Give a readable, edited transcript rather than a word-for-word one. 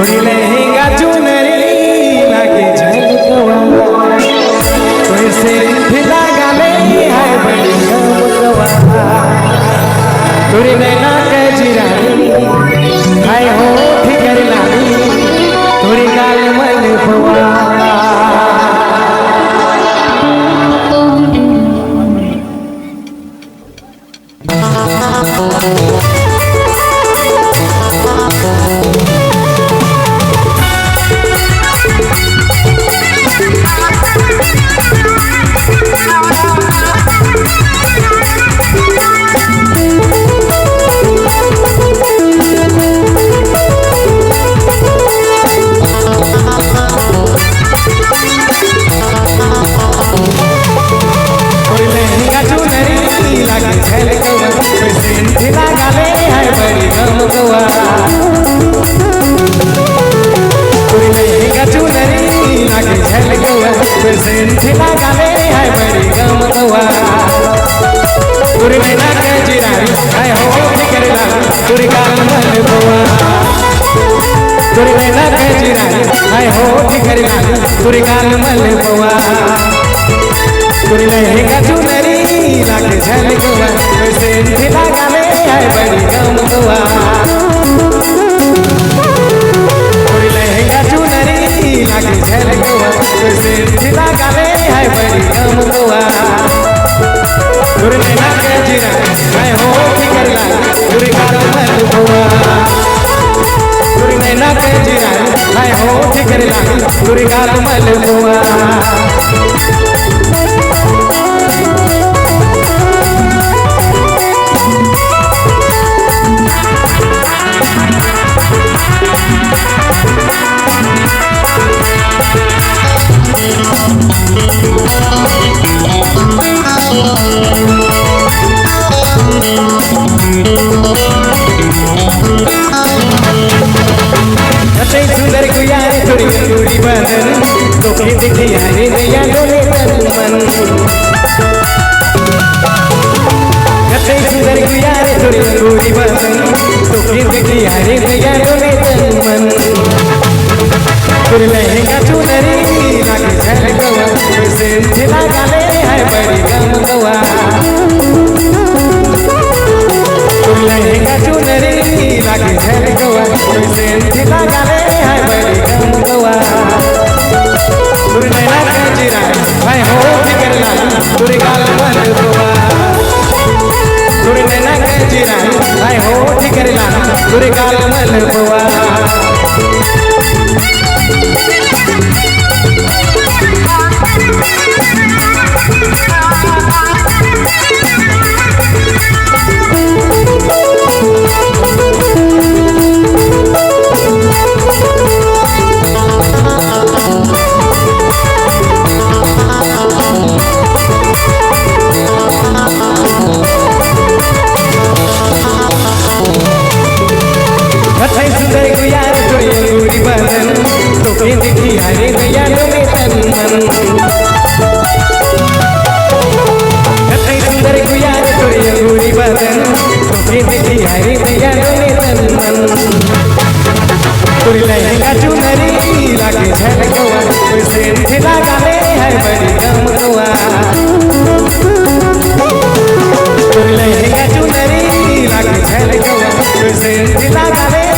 तोरी लहंगा चुनरी लागे झलकवा तोरी सेंध लगाले है बड़ी गमकवा तोरी नैना कजरानी हाय होठ करलानी तोरी गाल मलबवा तुरी गाल मलबवा तुरी लहंगा चुनरी लागे झलकवा सेंध लगाले है बड़ी गमकवा तुरी लहंगा चुनरी लागे झलकवा सेंध लगाले है बड़ी गमकवा तुरी नैना कजरा है होठ करला तुरी गाल मलबवा तुरी नैना कजरा है होठ करला तुरी गाल मलबवा सुंदर गुयारे थोड़ी अंगूरी बदन तोखे देखी हरे नैया डोले तन मन कते सुंदर गुयारे थोड़ी अंगूरी बदन तोखे देखी हरे नैया डोले तन मन तुरी लहंगा चुनरी लागे झलकवा सेंध लगाले है बड़ी गमकवा तुरी लहंगा चुनरी लागे झलकवा सेंध लगाले है बड़ी गमकवा तुरी नैना कजरा है होठ करला तुरी गाल मलबवा तुरी नैना कजरा है होठ करला तुरी गाल मलबवा सुंदर गुयार थोड़ी अंगूरी बदन तोखे देखी हरे नैया डोले तन मन सुंदर गुयार थोड़ी अंगूरी बदन तोखे देखी हरे नैया डोले तन मन तुरी लहंगा चुनरी लागे झलकवा सेंध लगाले है बड़ी गमकवा तुरी लहंगा चुनरी लागे झलकवा सेंध लगाले